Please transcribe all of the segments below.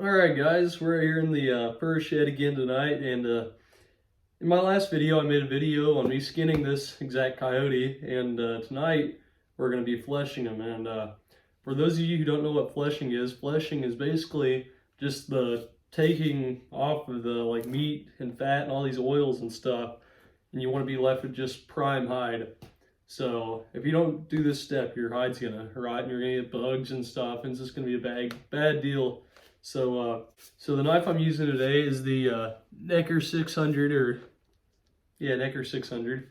Alright guys, we're here in the fur shed again tonight, and in my last video I made a video on me skinning this exact coyote, and tonight we're going to be fleshing him. And for those of you who don't know what fleshing is basically just the taking off of the meat and fat and all these oils and stuff, and you want to be left with just prime hide. So if you don't do this step, your hide's going to rot and you're going to get bugs and stuff, and it's just going to be a bad deal. So the knife I'm using today is the Necker 600, Necker 600.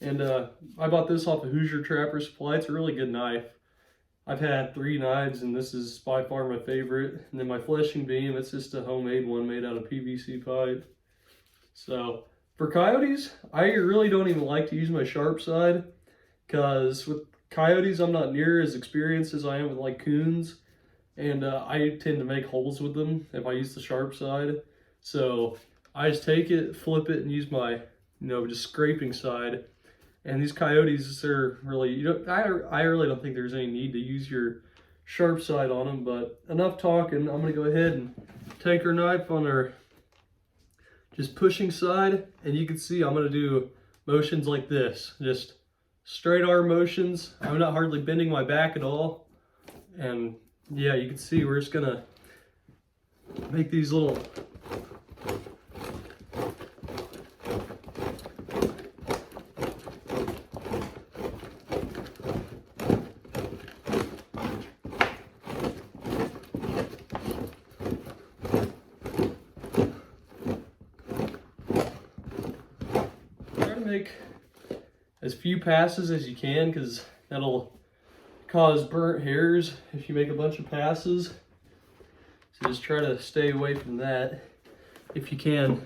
And I bought this off of Hoosier Trapper Supply. It's a really good knife. I've had 3 knives, and this is by far my favorite. And then my fleshing beam, it's just a homemade one made out of PVC pipe. So for coyotes, I really don't even like to use my sharp side, because with coyotes, I'm not near as experienced as I am with coons. And I tend to make holes with them if I use the sharp side. So I just take it, flip it, and use my, just scraping side. And these coyotes, they're really, I really don't think there's any need to use your sharp side on them. But enough talking, I'm gonna go ahead and take our knife on our just pushing side. And you can see I'm gonna do motions like this, just straight arm motions. I'm not hardly bending my back at all. And yeah, you can see we're just gonna make these little try to make as few passes as you can, because that'll cause burnt hairs if you make a bunch of passes. So just try to stay away from that if you can.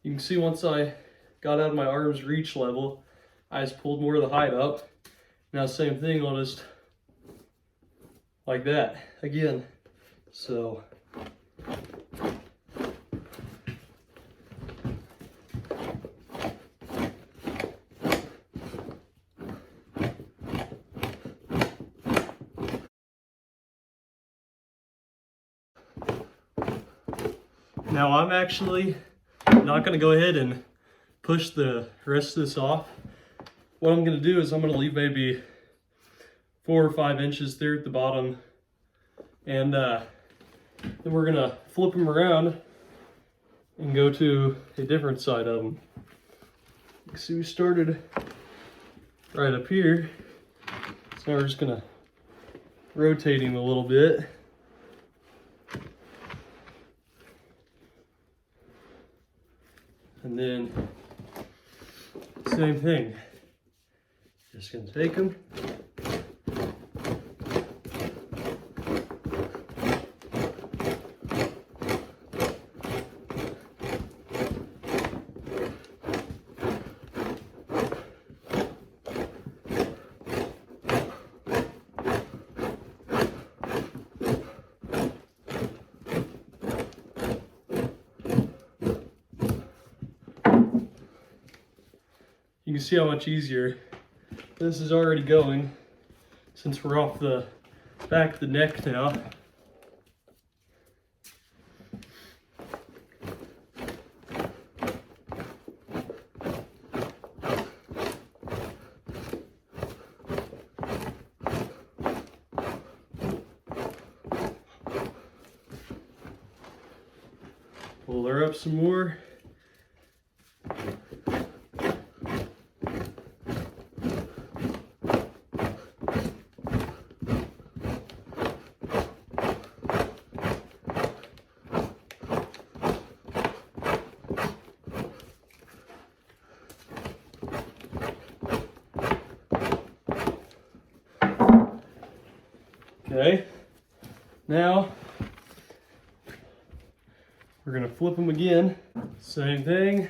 You can see once I got out of my arm's reach level, I just pulled more of the hide up. Now same thing, I'll just like that again. So now I'm actually not going to go ahead and push the rest of this off. What I'm going to do is I'm going to leave maybe 4 or 5 inches there at the bottom, and then we're going to flip them around and go to a different side of them. So we started right up here, so now we're just going to rotate him a little bit. And then, same thing. Just gonna take them. You can see how much easier this is already going, since we're off the back of the neck now. Pull her up some more. Okay, now we're gonna flip them again. Same thing.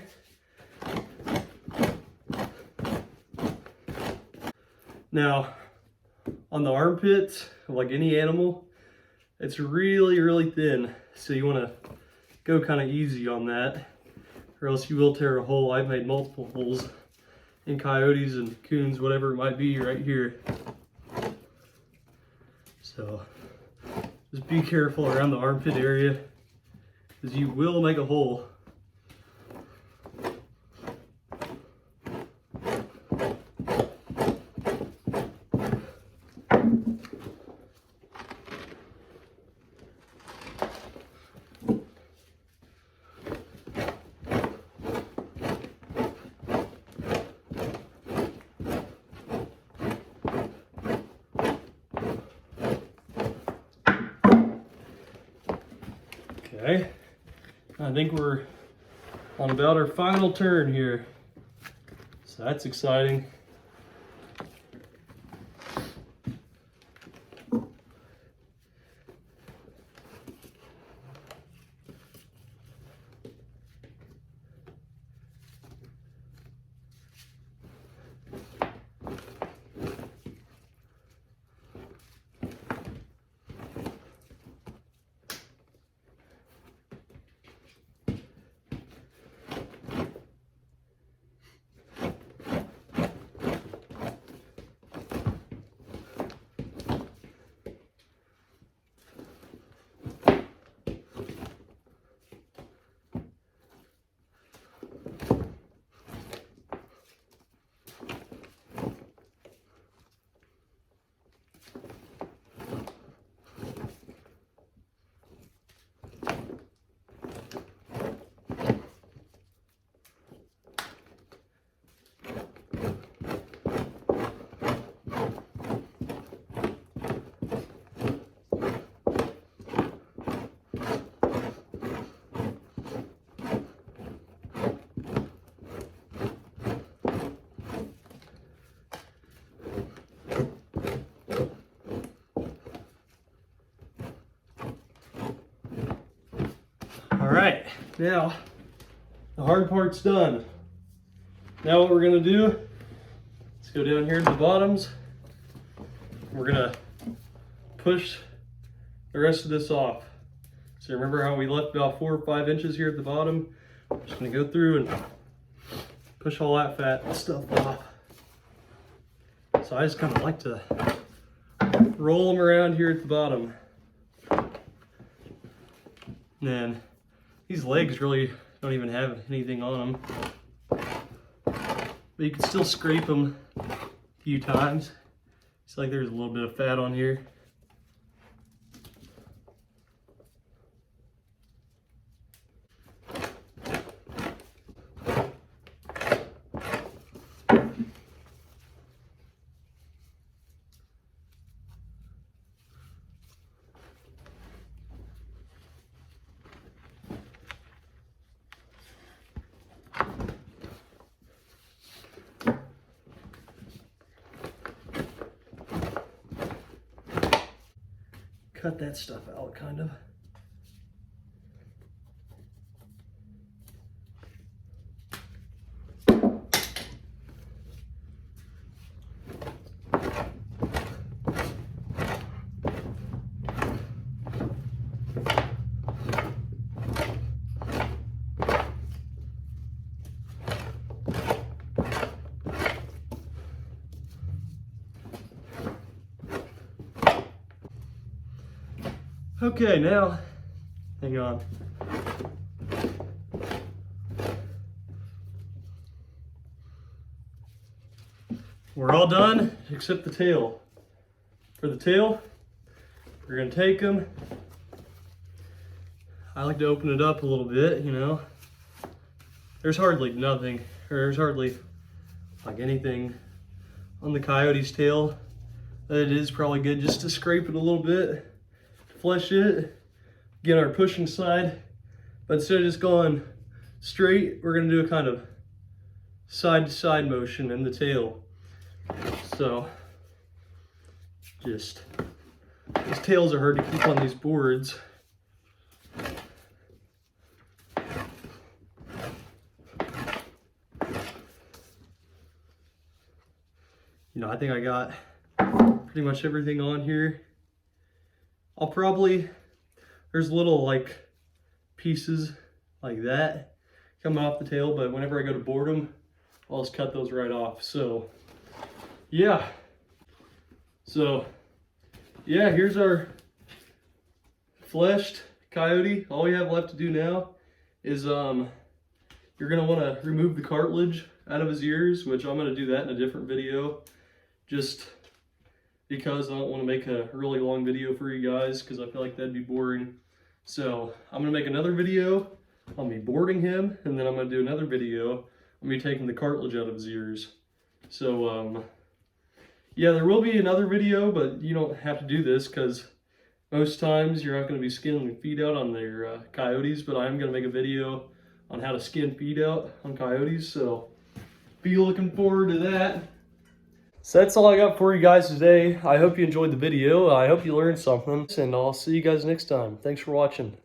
Now, on the armpits, like any animal, it's really, really thin. So you wanna go kind of easy on that, or else you will tear a hole. I've made multiple holes in coyotes and coons, whatever it might be, right here. So Just be careful around the armpit area, because you will make a hole. Okay, I think we're on about our final turn here, so that's exciting. All right, now the hard part's done. Now what we're gonna do, let's go down here to the bottoms. We're gonna push the rest of this off. So remember how we left about 4 or 5 inches here at the bottom? I'm just gonna go through and push all that fat stuff off. So I just kind of like to roll them around here at the bottom. And then these legs really don't even have anything on them. But you can still scrape them a few times. It's like there's a little bit of fat on here. Cut that stuff out, kind of. Okay, now, hang on. We're all done except the tail. For the tail, we're gonna take them. I like to open it up a little bit, you know. There's hardly nothing, or there's hardly like anything on the coyote's tail. It is probably good just to scrape it a little bit. Flesh it, get our pushing side, but instead of just going straight, we're going to do a kind of side to side motion in the tail. So just, these tails are hard to keep on these boards. You know, I think I got pretty much everything on here. I'll probably, there's little like pieces like that coming off the tail, but whenever I go to board them, I'll just cut those right off. So yeah, here's our fleshed coyote, all you have left to do now is you're gonna want to remove the cartilage out of his ears, which I'm gonna do that in a different video, just because I don't want to make a really long video for you guys because I feel like that'd be boring. So I'm gonna make another video on me boarding him, and then I'm gonna do another video on me taking the cartilage out of his ears. So yeah, there will be another video, but you don't have to do this because most times you're not going to be skinning feet out on their coyotes, but I am going to make a video on how to skin feet out on coyotes, so be looking forward to that. So that's all I got for you guys today. I hope you enjoyed the video. I hope you learned something, and I'll see you guys next time. Thanks for watching.